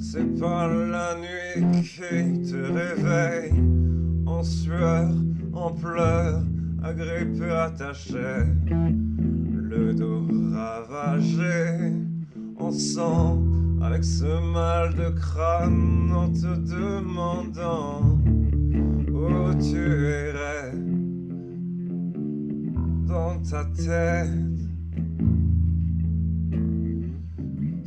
C'est pas la nuit qui te réveille, en sueur, en pleurs, agrippé à ta chair, le dos ravagé, en sang, avec ce mal de crâne, en te demandant où tu irais dans ta tête.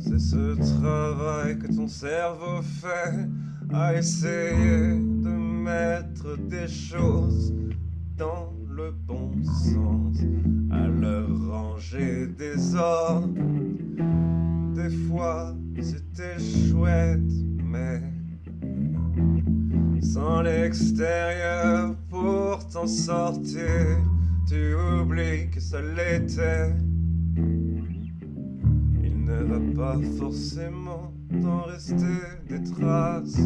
C'est ce travail que ton cerveau fait à essayer de mettre des choses dans le bon sens, à leur ranger des ordres. Des fois c'était chouette, mais sans l'extérieur pour t'en sortir, tu oublies que ça l'était. Il ne va pas forcément t'en rester des traces,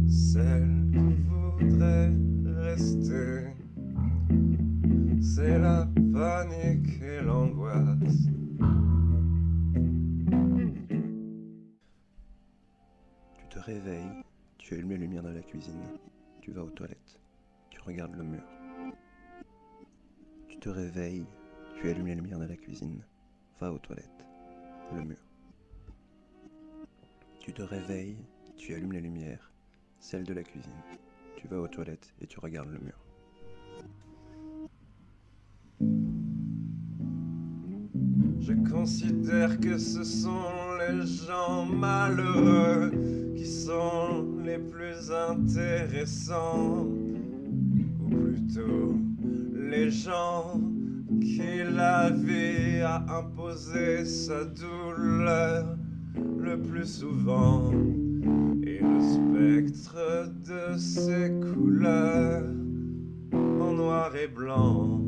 celles qui voudraient rester. C'est la panique et l'angoisse. Tu te réveilles, tu allumes les lumières de la cuisine, tu vas aux toilettes, tu regardes le mur. Tu te réveilles, tu allumes les lumières de la cuisine, va aux toilettes, le mur. Tu te réveilles, tu allumes les lumières, celle de la cuisine, tu vas aux toilettes et tu regardes le mur. Je considère que ce sont les gens malheureux qui sont les plus intéressants, ou plutôt les gens qui la vie a imposé sa douleur le plus souvent, et le spectre de ses couleurs en noir et blanc.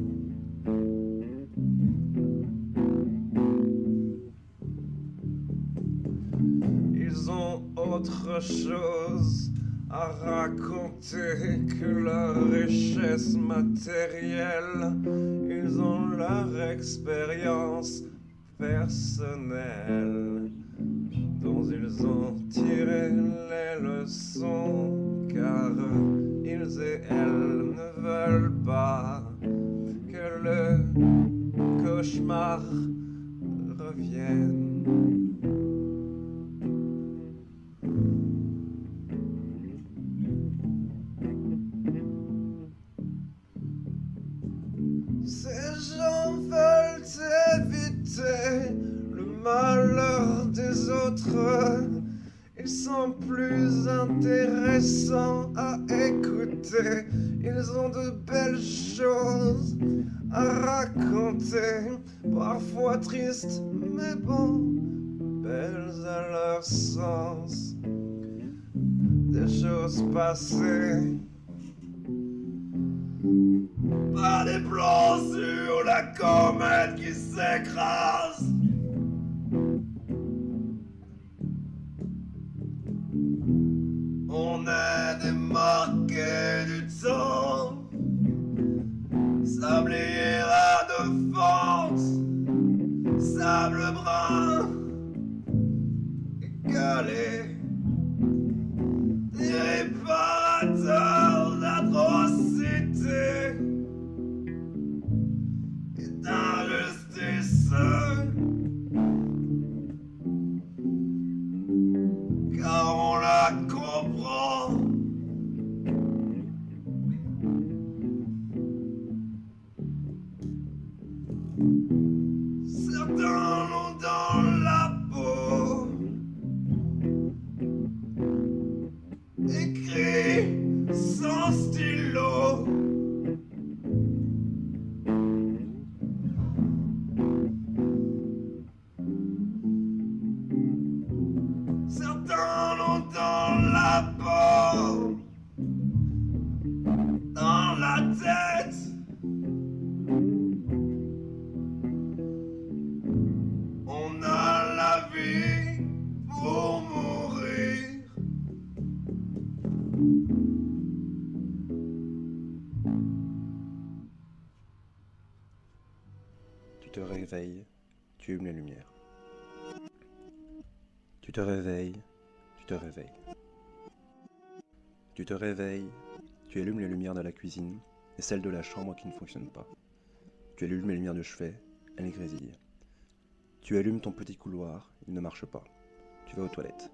Ils ont autre chose à raconter que leur richesse matérielle. Ils ont leur expérience personnelle dont ils ont tiré les leçons, car ils et elles ne veulent pas que le cauchemar revienne. Ces gens veulent éviter le malheur des autres. Ils sont plus intéressants à écouter. Ils ont de belles choses à raconter. Parfois tristes, mais bon, belles à leur sens. Des choses passées. Pas des plans sur la comète qui s'écrase. On est démarqué du temps, sablier à de fente, sable brun, égalé, réparateur d'atrocité et d'injustice, car on la comprend. Certains l'ont dans la peau, écrit sans stylo. Certains l'ont dans la peau, dans la tête. On a la vie pour mourir. Tu te réveilles, tu allumes les lumières. Tu te réveilles, tu te réveilles. Tu te réveilles, tu allumes les lumières de la cuisine et celles de la chambre qui ne fonctionnent pas. Tu allumes les lumières de chevet, elles grésillent. Tu allumes ton petit couloir, il ne marche pas. Tu vas aux toilettes.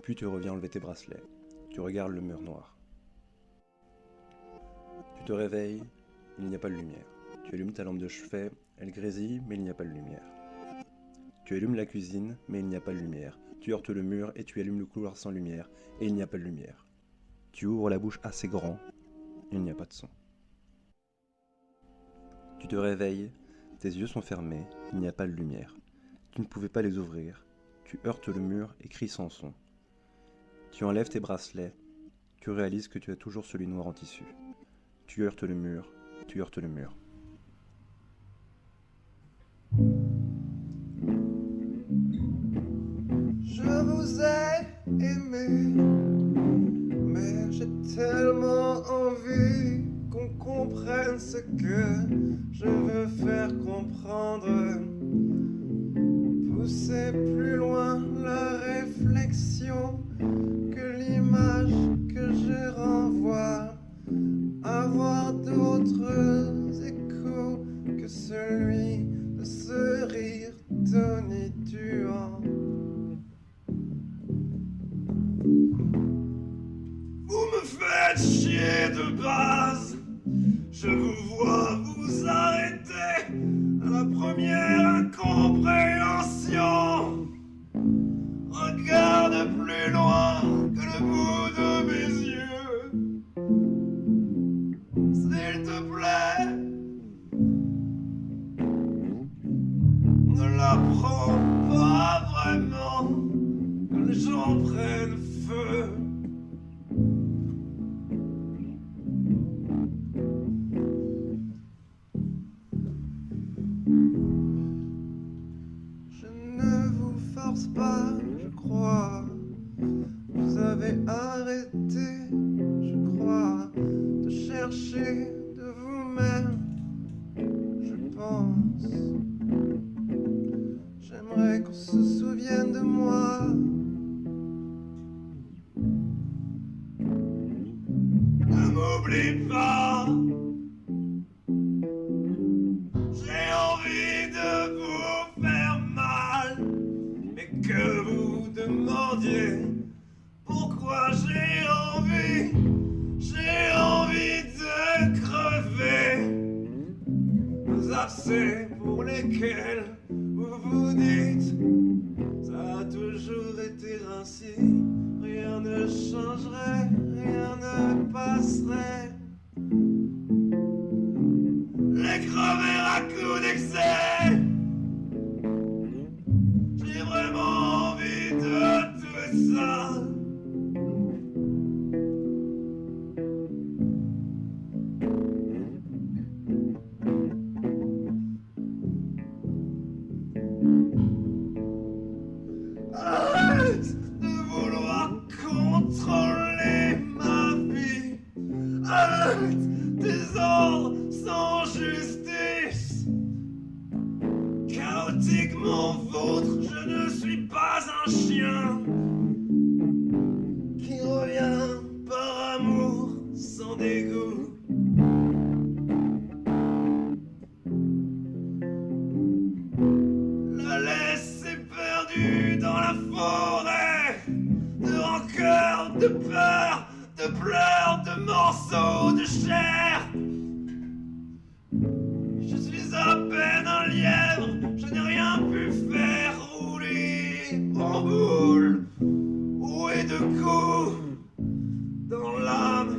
Puis tu reviens enlever tes bracelets. Tu regardes le mur noir. Tu te réveilles, il n'y a pas de lumière. Tu allumes ta lampe de chevet, elle grésille, mais il n'y a pas de lumière. Tu allumes la cuisine, mais il n'y a pas de lumière. Tu heurtes le mur et tu allumes le couloir sans lumière, et il n'y a pas de lumière. Tu ouvres la bouche assez grand, il n'y a pas de son. Tu te réveilles, tes yeux sont fermés, il n'y a pas de lumière. Tu ne pouvais pas les ouvrir. Tu heurtes le mur et cries sans son. Tu enlèves tes bracelets, tu réalises que tu as toujours celui noir en tissu. Tu heurtes le mur, tu heurtes le mur. Je vous ai aimé, mais j'ai tellement envie qu'on comprenne ce que je veux faire comprendre. Pousser plus loin la réflexion que l'image que je renvoie. Avoir d'autres échos que celui de ce rire tonitruant. Vous me faites chier de base. Je vous vois vous arrêter à la première incompréhension. Regarde plus loin que le bout de mes yeux. S'il te plaît, ne la prends pas vraiment que les gens prennent feu. Je ne vous force pas, je crois. Vous avez arrêté, je crois, de chercher de vous-même, je pense. J'aimerais qu'on se souvienne de moi. Ne m'oublie pas. J'ai envie de vous faire mal, mais que vous demandiez pourquoi j'ai envie de crever. Vos abcès pour lesquels vous vous dites ça a toujours été ainsi, rien ne changerait, rien ne passerait. Les crever à coups d'excès. J'ai vraiment envie de tout ça. Arrête de vouloir contrôler ma vie. Arrête tes ordres sans justice. Chaotiquement vôtre, je ne suis pas un chien qui revient par amour sans dégoût. La laisse est perdue dans la forêt de rancœur, de peur, de pleurs, de morceaux de chair. Je suis à peine un lièvre, je n'ai rien pu faire rouler en boule, rouer de coups dans l'âme.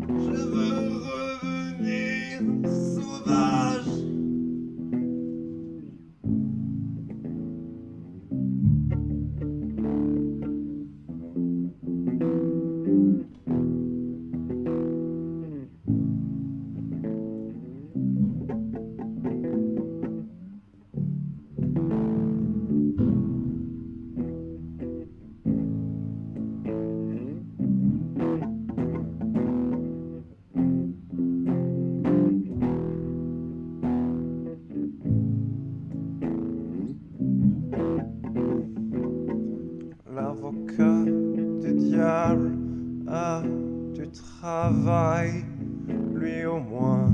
Je veux revenir sauvage. tu travailles, lui au moins.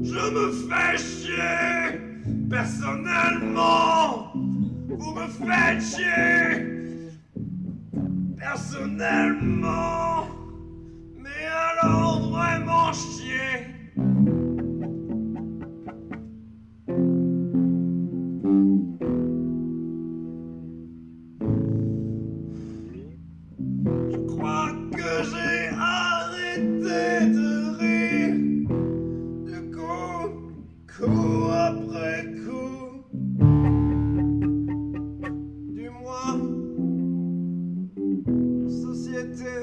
Je me fais chier, personnellement. Vous me faites chier, personnellement. Mais alors vraiment chier. Je crois que j'ai arrêté de rire. Du coup après coup. Du moins, société.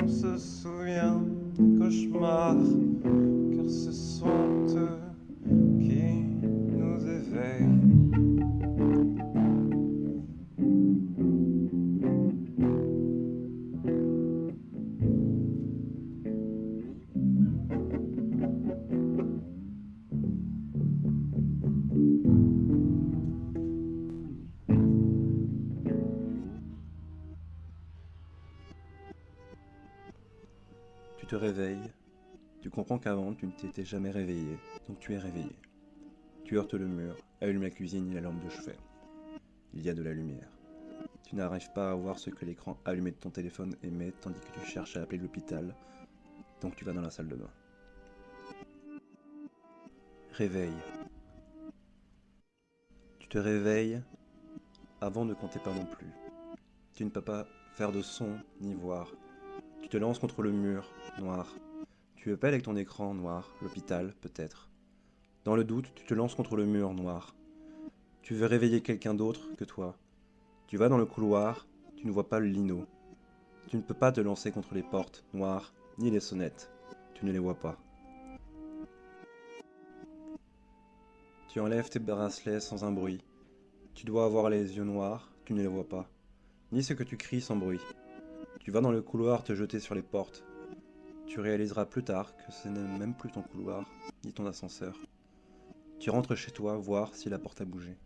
On se souvient des cauchemars, car ce sont eux qui nous éveillent. Tu te réveilles, tu comprends qu'avant tu ne t'étais jamais réveillé, donc tu es réveillé. Tu heurtes le mur, allumes la cuisine et la lampe de chevet. Il y a de la lumière. Tu n'arrives pas à voir ce que l'écran allumé de ton téléphone émet tandis que tu cherches à appeler l'hôpital, donc tu vas dans la salle de bain. Réveil. Tu te réveilles, avant ne compter pas non plus. Tu ne peux pas faire de son ni voir. Tu te lances contre le mur, noir. Tu appelles avec ton écran, noir, l'hôpital, peut-être. Dans le doute, tu te lances contre le mur, noir. Tu veux réveiller quelqu'un d'autre que toi. Tu vas dans le couloir, tu ne vois pas le lino. Tu ne peux pas te lancer contre les portes, noires, ni les sonnettes. Tu ne les vois pas. Tu enlèves tes bracelets sans un bruit. Tu dois avoir les yeux noirs, tu ne les vois pas. Ni ce que tu cries sans bruit. Tu vas dans le couloir te jeter sur les portes. Tu réaliseras plus tard que ce n'est même plus ton couloir, ni ton ascenseur. Tu rentres chez toi voir si la porte a bougé.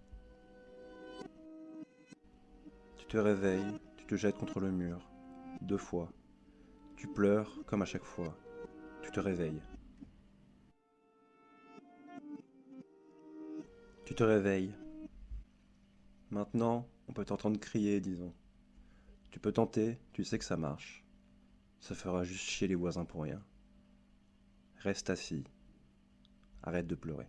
Tu te réveilles, tu te jettes contre le mur. 2 fois. Tu pleures comme à chaque fois. Tu te réveilles. Tu te réveilles. Maintenant, on peut t'entendre crier, disons. Tu peux tenter, tu sais que ça marche. Ça fera juste chier les voisins pour rien. Reste assis. Arrête de pleurer.